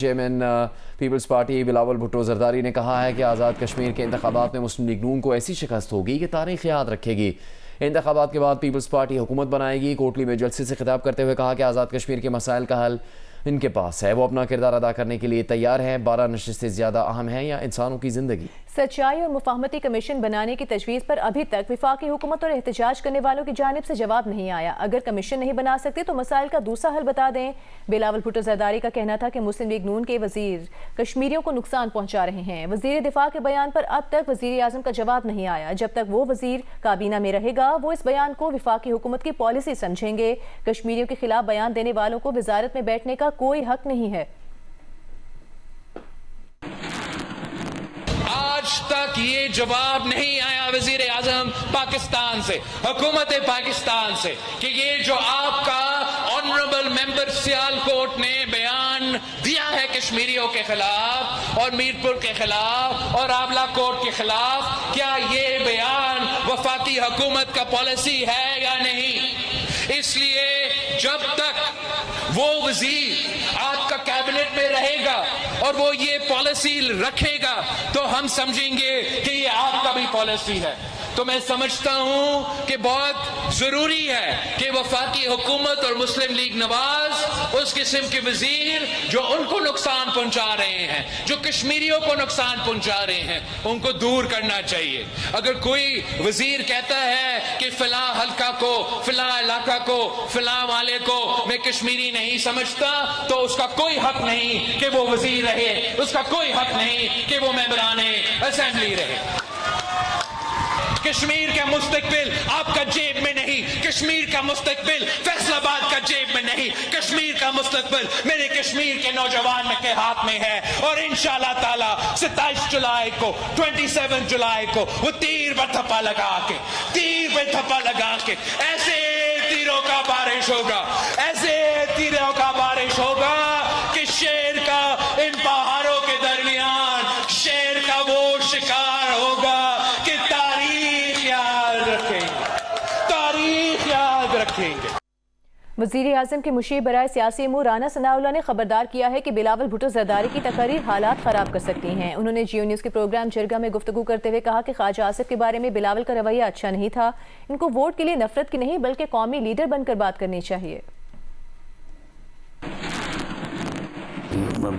Chairman Peoples Party Bilawal Bhutto Zardari نے کہا ہے کہ آزاد کشمیر کے انتخابات میں مسلم لیگ نون کو ایسی شکست ہوگی کہ تاریخ یاد رکھے گی۔ انتخابات کے بعد پیپلز پارٹی حکومت بنائے گی۔ کوٹلی میں جلسے سے خطاب کرتے ہوئے کہا کہ آزاد کشمیر کے مسائل کا حل ان کے پاس ہے، وہ اپنا کردار ادا کرنے کے لیے تیار ہیں۔ 12 نشستیں زیادہ اہم ہیں یا انسانوں کی زندگی؟ سچائی اور مفاہمتی کمیشن بنانے کی تجویز پر ابھی تک وفاقی حکومت اور احتجاج کرنے والوں کی جانب سے جواب نہیں آیا۔ اگر کمیشن نہیں بنا سکتے تو مسائل کا دوسرا حل بتا دیں۔ بلاول بھٹو زرداری کا کہنا تھا کہ مسلم لیگ نون کے وزیر کشمیریوں کو نقصان پہنچا رہے ہیں۔ وزیر دفاع کے بیان پر اب تک وزیر اعظم کا جواب نہیں آیا۔ جب تک وہ وزیر کابینہ میں رہے گا وہ اس بیان کو وفاقی حکومت کی پالیسی سمجھیں گے۔ کشمیریوں کے خلاف بیان دینے والوں کو وزارت میں بیٹھنے کا کوئی حق نہیں ہے۔ آج تک یہ جواب نہیں آیا وزیر اعظم پاکستان سے، حکومت پاکستان سے، کہ یہ جو آپ کا آنریبل ممبر سیالکوٹ نے بیان دیا ہے کشمیریوں کے خلاف اور میرپور کے خلاف اور آبلا کوٹ کے خلاف، کیا یہ بیان وفاقی حکومت کا پالیسی ہے یا نہیں؟ اس لیے جب تک وہ وزیر آپ کا کیبنٹ میں رہے گا اور وہ یہ پالیسی رکھے گا تو ہم سمجھیں گے کہ یہ آپ کا بھی پالیسی ہے۔ تو میں سمجھتا ہوں کہ بہت ضروری ہے کہ وفاقی حکومت اور مسلم لیگ نواز اس قسم کے وزیر جو ان کو نقصان پہنچا رہے ہیں، جو کشمیریوں کو نقصان پہنچا رہے ہیں، ان کو دور کرنا چاہیے۔ اگر کوئی وزیر کہتا ہے کہ فلاں حلقہ کو، فلاں علاقہ کو، فلاں والے کو میں کشمیری نہیں سمجھتا تو اس کا کوئی حق نہیں کہ وہ وزیر رہے، اس کا کوئی حق نہیں کہ وہ ممبران اسمبلی رہے۔ کشمیر کا مستقبل آپ کا جیب میں نہیں، کشمیر کا مستقبل فیصل آباد کا جیب میں نہیں، کشمیر کا مستقبل میرے کشمیر کے نوجوان کے ہاتھ میں ہے۔ اور انشاءاللہ تعالی 27 جولائی کو 27 جولائی کو وہ تیر پر تھپا لگا کے ایسے تیروں کا بارش ہوگا، ایسے تیروں کا بارش ہوگا کہ شیر کا ان پہاڑوں کے درمیان شیر کا وہ شکار ہوگا کہ تاریخ یاد رکھیں گے۔ وزیر اعظم کے مشیر برائے سیاسی امور رانا ثناء اللہ نے خبردار کیا ہے کہ بلاول بھٹو زرداری کی تقاریر حالات خراب کر سکتی ہیں۔ انہوں نے جیو نیوز کے پروگرام جرگہ میں گفتگو کرتے ہوئے کہا کہ خواجہ آصف کے بارے میں بلاول کا رویہ اچھا نہیں تھا، ان کو ووٹ کے لیے نفرت کی نہیں بلکہ قومی لیڈر بن کر بات کرنی چاہیے۔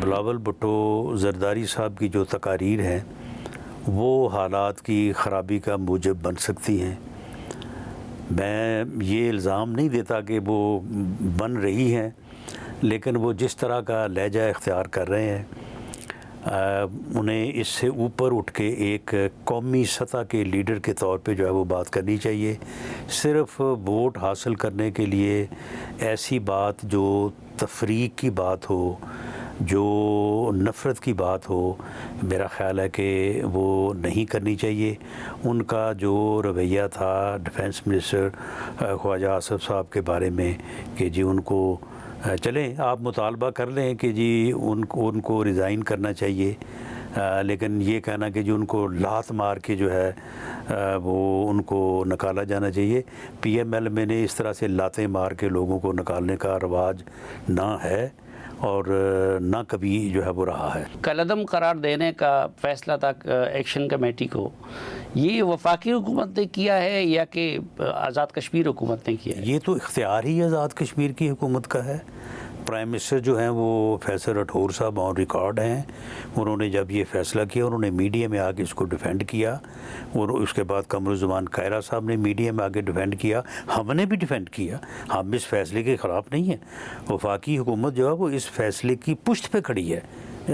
بلاول بھٹو زرداری صاحب کی جو تقاریر ہیں وہ حالات کی خرابی کا موجب بن سکتی ہیں۔ میں یہ الزام نہیں دیتا کہ وہ بن رہی ہیں، لیکن وہ جس طرح کا لہجہ اختیار کر رہے ہیں انہیں اس سے اوپر اٹھ کے ایک قومی سطح کے لیڈر کے طور پہ جو ہے وہ بات کرنی چاہیے۔ صرف ووٹ حاصل کرنے کے لیے ایسی بات جو تفریق کی بات ہو، جو نفرت کی بات ہو، میرا خیال ہے کہ وہ نہیں کرنی چاہیے۔ ان کا جو رویہ تھا ڈیفنس منسٹر خواجہ آصف صاحب کے بارے میں کہ جی ان کو چلیں آپ مطالبہ کر لیں کہ جی ان کو ریزائن کرنا چاہیے، لیکن یہ کہنا کہ جو ان کو لات مار کے جو ہے وہ ان کو نکالا جانا چاہیے، پی ایم ایل میں نے اس طرح سے لاتیں مار کے لوگوں کو نکالنے کا رواج نہ ہے اور نہ کبھی جو ہے وہ رہا ہے۔ کالعدم قرار دینے کا فیصلہ تھا ایکشن کمیٹی کو، یہ وفاقی حکومت نے کیا ہے یا کہ آزاد کشمیر حکومت نے کیا ہے؟ یہ تو اختیار ہی آزاد کشمیر کی حکومت کا ہے۔ پرائم منسٹر جو ہیں وہ فیصل راٹھور صاحب آن ریکارڈ ہیں، انہوں نے جب یہ فیصلہ کیا انہوں نے میڈیا میں آ کے اس کو ڈیفینڈ کیا، اور اس کے بعد قمرالزمان کائرہ صاحب نے میڈیا میں آ کے ڈیفینڈ کیا، ہم نے بھی ڈیفینڈ کیا۔ ہم اس فیصلے کے خلاف نہیں ہیں۔ وفاقی حکومت جو ہے وہ اس فیصلے کی پشت پہ کھڑی ہے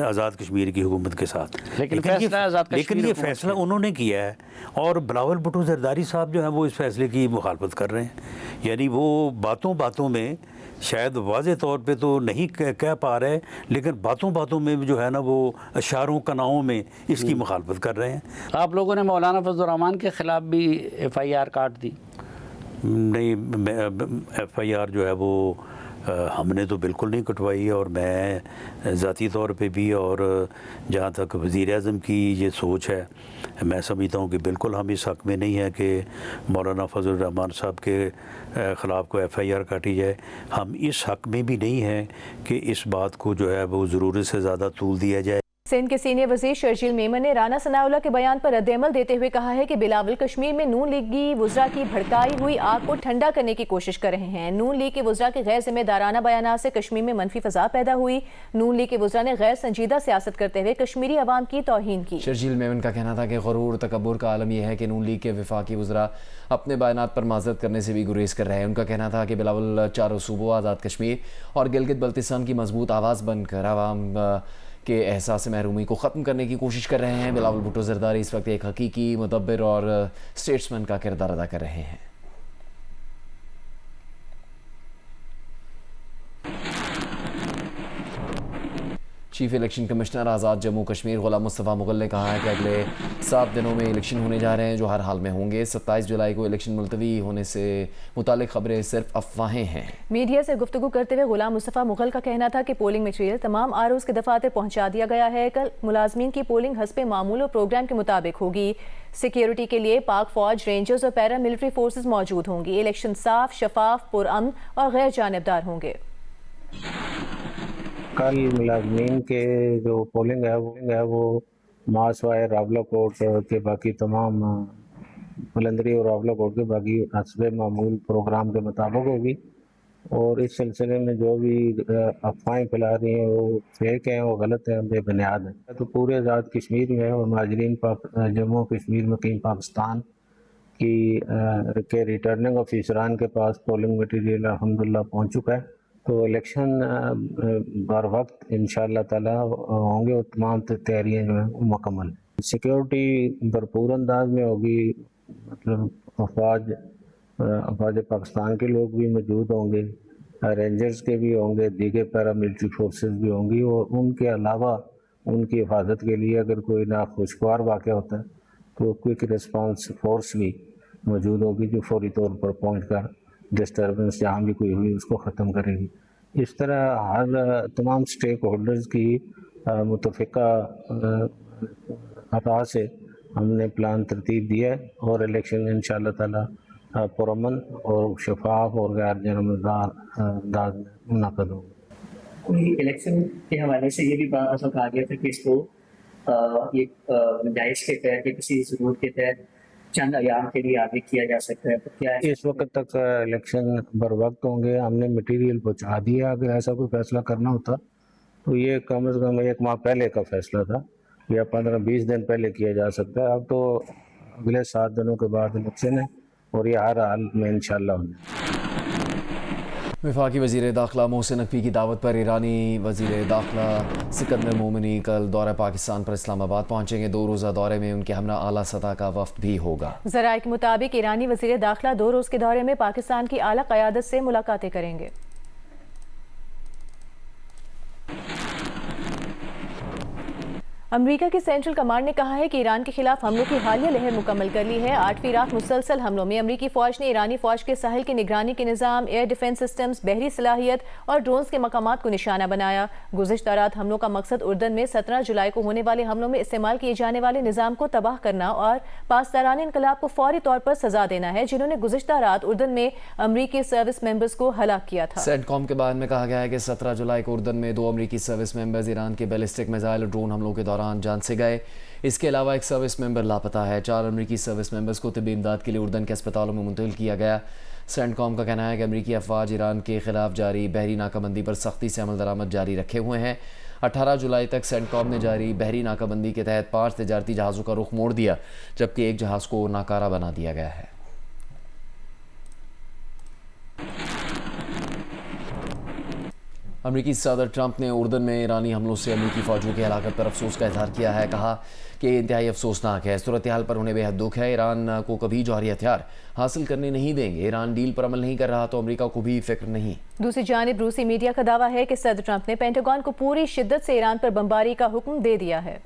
آزاد کشمیر کی حکومت کے ساتھ، لیکن یہ فیصلہ انہوں نے کیا ہے، اور بلاول بھٹو زرداری صاحب جو ہیں وہ اس فیصلے کی مخالفت کر رہے ہیں۔ یعنی وہ باتوں میں شاید واضح طور پہ تو نہیں کہہ پا رہے، لیکن باتوں میں جو ہے نا وہ اشاروں کناؤں میں اس کی مخالفت کر رہے ہیں۔ آپ لوگوں نے مولانا فضل الرحمان کے خلاف بھی ایف آئی آر کاٹ دی؟ نہیں، ایف آئی آر جو ہے وہ ہم نے تو بالکل نہیں کٹوائی، اور میں ذاتی طور پہ بھی، اور جہاں تک وزیر اعظم کی یہ سوچ ہے، میں سمجھتا ہوں کہ بالکل ہم اس حق میں نہیں ہے کہ مولانا فضل الرحمان صاحب کے خلاف کوئی ایف آئی آر کاٹی جائے. ہم اس حق میں بھی نہیں ہیں کہ اس بات کو جو ہے وہ ضرورت سے زیادہ طول دیا جائے. سندھ کے سینئر وزیر شرجیل میمن نے رانا ثناء اللہ کے بیان پر رد عمل دیتے ہوئے کہا ہے کہ بلاول کشمیر میں نون لیگی وزراء کی بھڑکائی ہوئی آگ کو ٹھنڈا کرنے کی کوشش کر رہے ہیں. نون لیگ کے وزراء کے غیر ذمہ دارانہ بیانات سے کشمیر میں منفی فضا پیدا ہوئی. نون لیگ کے وزراء نے غیر سنجیدہ سیاست کرتے ہوئے کشمیری عوام کی توہین کی. شرجیل میمن کا کہنا تھا کہ غرور تکبر کا عالم یہ ہے کہ نون لیگ کے وفاقی وزراء اپنے بیانات پر معذرت کرنے سے بھی گریز کر رہے ہیں. ان کا کہنا تھا کہ بلاول چاروں صوبوں آزاد کشمیر اور گلگت بلتستان کی مضبوط آواز بن کر عوام کے احساس محرومی کو ختم کرنے کی کوشش کر رہے ہیں. بلاول بھٹو زرداری اس وقت ایک حقیقی مدبر اور اسٹیٹسمین کا کردار ادا کر رہے ہیں. چیف الیکشن کمشنر آزاد جموں کشمیر غلام مصطفیٰ مغل نے کہا ہے کہ اگلے 7 دنوں میں الیکشن ہونے جا رہے ہیں جو ہر حال میں ہوں گے. 27 جولائی کو الیکشن ملتوی ہونے سے متعلق خبریں صرف افواہیں ہیں. میڈیا سے گفتگو کرتے ہوئے غلام مصطفیٰ مغل کا کہنا تھا کہ پولنگ میٹیریل تمام آرؤز کے دفاتر پہنچا دیا گیا ہے. کل ملازمین کی پولنگ حسب معمول اور پروگرام کے مطابق ہوگی. سیکیورٹی کے لیے پاک فوج، رینجرز اور پیرا ملٹری فورسز موجود ہوں گی. الیکشن صاف، شفاف، پرامن اور غیر جانبدار ہوں گے. کل ملازمین کے جو پولنگ ہے وہ ماس وائر راولہ کوٹ کے باقی تمام بلندری اور راولہ کوٹ کے باقی حسب معمول پروگرام کے مطابق ہوگی. اور اس سلسلے میں جو بھی افواہیں پھیلا رہی ہیں وہ فیک ہیں، وہ غلط ہیں، بے بنیاد ہیں. تو پورے آزاد کشمیر میں اور مہاجرین جموں کشمیر مقیم پاکستان کے ریٹرننگ آفیسران کے پاس پولنگ مٹیریل الحمدللہ پہنچ چکا ہے. تو الیکشن بر وقت انشاءاللہ تعالی ہوں گے اور تمام تیاریاں جو ہیں وہ مکمل ہیں. سیکیورٹی بھرپور انداز میں ہوگی، مطلب افواج پاکستان کے لوگ بھی موجود ہوں گے، رینجرز کے بھی ہوں گے، دیگر پیرا ملٹری فورسز بھی ہوں گی. اور ان کے علاوہ ان کی حفاظت کے لیے اگر کوئی ناخوشگوار واقعہ ہوتا ہے تو کوئک ریسپانس فورس بھی موجود ہوگی جو فوری طور پر پہنچ کر ڈسٹربنس جہاں بھی کوئی ہوئی اس کو ختم کرے گی. اس طرح ہر تمام سٹیک ہولڈرز کی متفقہ عطا سے ہم نے پلان ترتیب دیا ہے اور الیکشن انشاءاللہ تعالی پرامن اور شفاف اور غیر جانبدار انداز میں منعقد ہوگا. کوئی الیکشن کے حوالے سے یہ بھی بات کہا گیا تھا کہ اس کو ایک گنجائش کے تحت یا کسی ضرورت کے تحت چند ایام کے لیے آگے کیا جا سکتا ہے. کیا اس وقت تک الیکشن بر وقت ہوں گے. ہم نے مٹیریل پہنچا دیا. اگر ایسا کوئی فیصلہ کرنا ہوتا تو یہ کم از کم 1 ماہ پہلے کا فیصلہ تھا یا 15-20 دن پہلے کیا جا سکتا ہے. اب تو اگلے 7 دنوں کے بعد الیکشن ہے اور یہ ہر حال میں انشاءاللہ ہونا. وفاقی وزیر داخلہ محسن نقوی کی دعوت پر ایرانی وزیر داخلہ سکندر مومنی کل دورہ پاکستان پر اسلام آباد پہنچیں گے. 2 روزہ دورے میں ان کے ہمراہ اعلیٰ سطح کا وفد بھی ہوگا. ذرائع کے مطابق ایرانی وزیر داخلہ 2 روز کے دورے میں پاکستان کی اعلیٰ قیادت سے ملاقاتیں کریں گے. امریکہ کی سینٹرل کمانڈ نے کہا ہے کہ ایران کے خلاف حملوں کی حالیہ لہر مکمل کر لی ہے. 8ویں رات مسلسل حملوں میں امریکی فوج نے ایرانی فوج کے ساحل کی نگرانی کے نظام، ایئر ڈیفنس سسٹمز، بحری صلاحیت اور ڈرونز کے مقامات کو نشانہ بنایا. گزشتہ رات حملوں کا مقصد اردن میں 17 جولائی کو ہونے والے حملوں میں استعمال کیے جانے والے نظام کو تباہ کرنا اور پاسداران انقلاب کو فوری طور پر سزا دینا ہے جنہوں نے گزشتہ رات اردن میں امریکی سروس ممبرز کو ہلاک کیا تھا. سینٹ کام کے بیان میں کہا گیا ہے کہ 17 جولائی کو اردن میں 2 امریکی سروس ممبرز ایران کے بیلسٹک میزائل اور ڈرون حملوں کے دوران جان سے گئے. اس کے علاوہ ایک سروس ممبر لاپتہ ہے. 4 امریکی سروس ممبرز کو طبی امداد کے لیے اردن کے اسپتالوں میں منتقل کیا گیا. سینٹ کام کا کہنا ہے کہ امریکی افواج ایران کے خلاف جاری بحری ناکہ بندی پر سختی سے عمل درآمد جاری رکھے ہوئے ہیں. 18 جولائی تک سینٹ کام نے جاری بحری ناکہ بندی کے تحت 5 تجارتی جہازوں کا رخ موڑ دیا جبکہ ایک جہاز کو ناکارہ بنا دیا گیا ہے. امریکی صدر ٹرمپ نے اردن میں ایرانی حملوں سے امریکی فوجیوں کی ہلاکت پر افسوس کا اظہار کیا ہے. کہا کہ یہ انتہائی افسوسناک ہے. صورتحال پر انہیں بے حد دکھ ہے. ایران کو کبھی جوہری ہتھیار حاصل کرنے نہیں دیں گے. ایران ڈیل پر عمل نہیں کر رہا تو امریکہ کو بھی فکر نہیں. دوسری جانب روسی میڈیا کا دعویٰ ہے کہ صدر ٹرمپ نے پینٹاگون کو پوری شدت سے ایران پر بمباری کا حکم دے دیا ہے.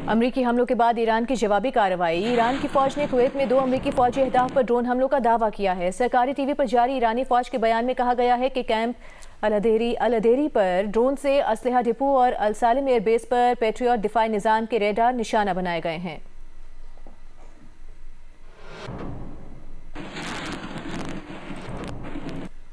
امریکی حملوں کے بعد ایران کی جوابی کارروائی. ایران کی فوج نے کویت میں 2 امریکی فوجی اہداف پر ڈرون حملوں کا دعویٰ کیا ہے. سرکاری ٹی وی پر جاری ایرانی فوج کے بیان میں کہا گیا ہے کہ کیمپ الادیری پر ڈرون سے اسلحہ ڈپو اور السالم ایئر بیس پر پیٹریوٹ دفاعی نظام کے ریڈار نشانہ بنائے گئے ہیں.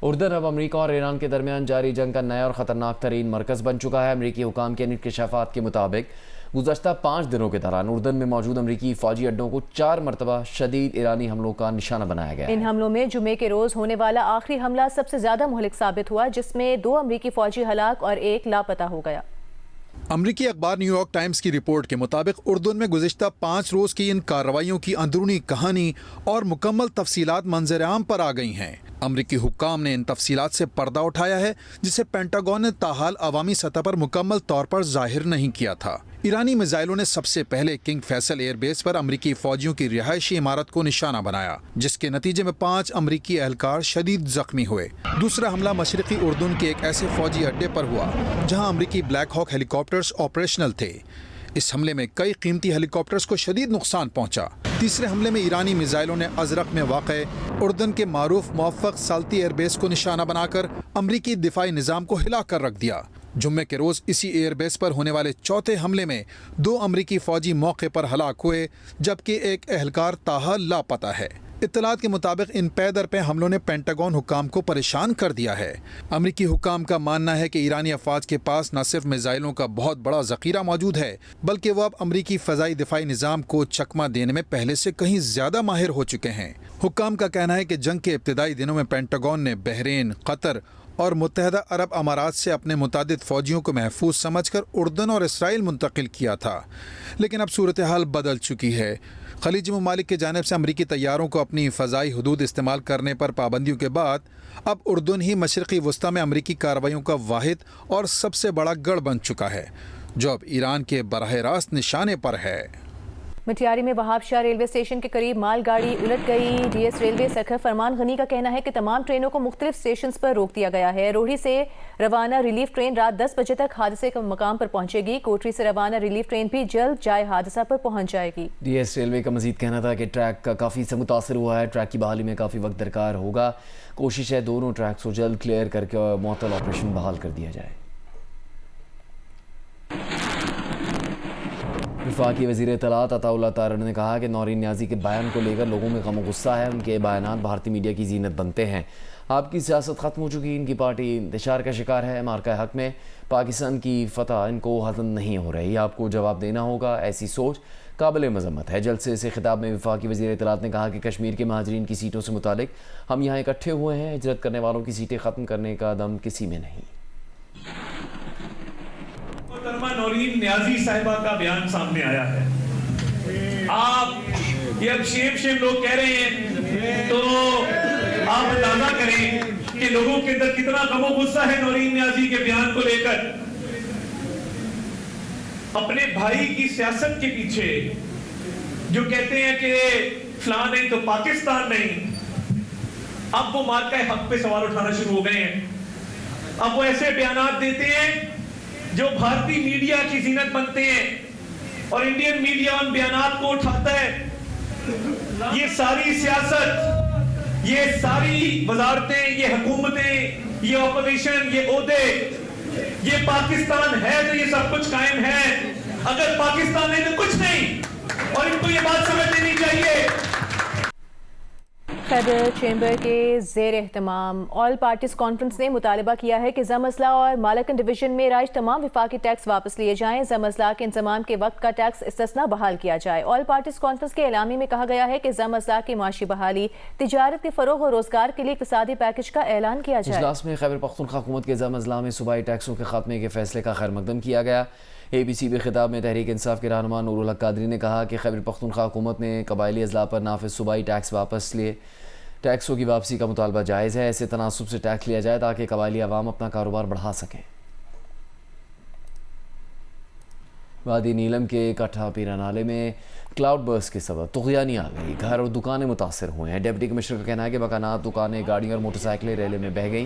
اردن اب امریکہ اور ایران کے درمیان جاری جنگ کا نیا اور خطرناک ترین مرکز بن چکا ہے. امریکی حکام کے انکشافات کے مطابق گزشتہ 5 دنوں کے دوران اردن میں موجود امریکی فوجی اڈوں کو 4 مرتبہ شدید ایرانی حملوں کا نشانہ بنایا گیا ہے. ان حملوں میں جمعے کے روز ہونے والا آخری حملہ سب سے زیادہ مہلک ثابت ہوا، جس میں 2 امریکی فوجی ہلاک اور 1 لاپتہ ہو گیا. امریکی اخبار نیو یارک ٹائمز کی رپورٹ کے مطابق اردن میں گزشتہ 5 روز کی ان کارروائیوں کی اندرونی کہانی اور مکمل تفصیلات منظر عام پر آ گئی ہیں. امریکی حکام نے ان تفصیلات سے پردہ اٹھایا ہے جسے پینٹاگون نے تاحال عوامی سطح پر مکمل طور پر ظاہر نہیں کیا تھا. ایرانی میزائلوں نے سب سے پہلے کنگ فیصل ایئر بیس پر امریکی فوجیوں کی رہائشی عمارت کو نشانہ بنایا، جس کے نتیجے میں 5 امریکی اہلکار شدید زخمی ہوئے. دوسرا حملہ مشرقی اردن کے ایک ایسے فوجی اڈے پر ہوا جہاں امریکی بلیک ہاک ہیلی کاپٹرز آپریشنل تھے. اس حملے میں کئی قیمتی ہیلی کاپٹرز کو شدید نقصان پہنچا. تیسرے حملے میں ایرانی میزائلوں نے ازرق میں واقع اردن کے معروف موفق سالتی ایئر بیس کو نشانہ بنا کر امریکی دفاعی نظام کو ہلا کر رکھ دیا. جمعے کے روز اسی ایئر بیس پر ہونے والے چوتھے حملے میں 2 امریکی فوجی موقع پر ہلاک ہوئے، جبکہ ایک اہلکار تاحال لاپتہ ہے. اطلاعات کے مطابق ان پے در پہ حملوں نے پینٹاگون حکام کو پریشان کر دیا ہے. امریکی حکام کا ماننا ہے کہ ایرانی افواج کے پاس نہ صرف میزائلوں کا بہت بڑا ذخیرہ موجود ہے، بلکہ وہ اب امریکی فضائی دفاعی نظام کو چکمہ دینے میں پہلے سے کہیں زیادہ ماہر ہو چکے ہیں. حکام کا کہنا ہے کہ جنگ کے ابتدائی دنوں میں پینٹاگون نے بحرین، قطر اور متحدہ عرب امارات سے اپنے متعدد فوجیوں کو محفوظ سمجھ کر اردن اور اسرائیل منتقل کیا تھا، لیکن اب صورتحال بدل چکی ہے. خلیجی ممالک کی جانب سے امریکی طیاروں کو اپنی فضائی حدود استعمال کرنے پر پابندیوں کے بعد اب اردن ہی مشرقی وسطی میں امریکی کارروائیوں کا واحد اور سب سے بڑا گڑھ بن چکا ہے، جو اب ایران کے براہ راست نشانے پر ہے. مٹیاری میں وہاب شاہ ریلوے اسٹیشن کے قریب مال گاڑی الٹ گئی. ڈی ایس ریلوے سرکھر فرمان غنی کا کہنا ہے کہ تمام ٹرینوں کو مختلف اسٹیشنز پر روک دیا گیا ہے. روہڑی سے روانہ ریلیف ٹرین رات 10 بجے تک حادثے کے مقام پر پہنچے گی. کوٹری سے روانہ ریلیف ٹرین بھی جلد جائے حادثہ پر پہنچ جائے گی. ڈی ایس ریلوے کا مزید کہنا تھا کہ ٹریک کا کافی سے متاثر ہوا ہے. ٹریک کی بحالی میں کافی وقت درکار ہوگا. کوشش ہے دونوں ٹریکس کو جلد کلیئر کر کے معطل آپریشن بحال کر دیا جائے. وفاقی وزیر اطلاعات عطا اللہ تارڑ نے کہا کہ نورین نیازی کے بیان کو لے کر لوگوں میں غم و غصہ ہے. ان کے بیانات بھارتی میڈیا کی زینت بنتے ہیں. آپ کی سیاست ختم ہو چکی، ان کی پارٹی انتشار کا شکار ہے. مارکہ حق میں پاکستان کی فتح ان کو ہضم نہیں ہو رہی. آپ کو جواب دینا ہوگا. ایسی سوچ قابل مذمت ہے. جلسے سے خطاب میں وفاقی وزیر اطلاعات نے کہا کہ کشمیر کے مہاجرین کی سیٹوں سے متعلق ہم یہاں اکٹھے ہوئے ہیں. ہجرت کرنے والوں کی سیٹیں ختم کرنے کا دم کسی میں نہیں. محترمہ نورین نیازی صاحبہ کا بیان سامنے آیا ہے. آپ یہ اب شیم لوگ کہہ رہے ہیں تو آپ اندازہ کریں کہ لوگوں کے اندر کتنا غم و غصہ ہے نورین نیازی کے بیان کو لے کر. اپنے بھائی کی سیاست کے پیچھے جو کہتے ہیں کہ فلاں نہیں تو پاکستان نہیں، اب وہ مارکہ حق پہ سوال اٹھانا شروع ہو گئے ہیں. اب وہ ایسے بیانات دیتے ہیں جو بھارتی میڈیا کی زینت بنتے ہیں اور انڈین میڈیا ان بیانات کو اٹھاتا ہے. یہ ساری سیاست، یہ ساری وزارتیں، یہ حکومتیں، یہ اپوزیشن، یہ عہدے، یہ پاکستان ہے تو یہ سب کچھ قائم ہے. اگر پاکستان نہیں تو کچھ نہیں، اور ان کو یہ بات سمجھ لینی چاہیے. خیبر چیمبر کے زیر اہتمام آل پارٹیز کانفرنس نے مطالبہ کیا ہے کہ زم اضلاع اور مالکن ڈویژن میں رائج تمام وفاقی ٹیکس واپس لیے جائیں. زم اضلاع کے انضمام کے وقت کا ٹیکس استثنا بحال کیا جائے. آل پارٹیز کانفرنس کے اعلامیے میں کہا گیا ہے کہ زم اضلاع کی معاشی بحالی، تجارت کے فروغ اور روزگار کے لیے اقتصادی پیکج کا اعلان کیا جائے. اجلاس میں خیبر پختونخوا حکومت کے زم اضلاع میں صوبائی ٹیکسوں کے خاتمے کے فیصلے کا خیر مقدم کیا گیا. اے بی سی بی خطاب میں تحریک انصاف کے رہنما نور الحق قادری نے کہا کہ خیبر پختونخوا حکومت نے قبائلی اضلاع پر نافذ صوبائی ٹیکس واپس لیے. ٹیکسوں کی واپسی کا مطالبہ جائز ہے. ایسے تناسب سے ٹیکس لیا جائے تاکہ قبائلی عوام اپنا کاروبار بڑھا سکیں. وادی نیلم کے کٹھا پیرا نالے میں کلاؤڈ برس کے سبب طغیانی آ گئی. گھر اور دکانیں متاثر ہوئے ہیں. ڈپٹی کمشنر کا کہنا ہے کہ مکانات، دکانیں، گاڑیاں اور موٹر سائیکلیں ریلے میں بہہ گئیں.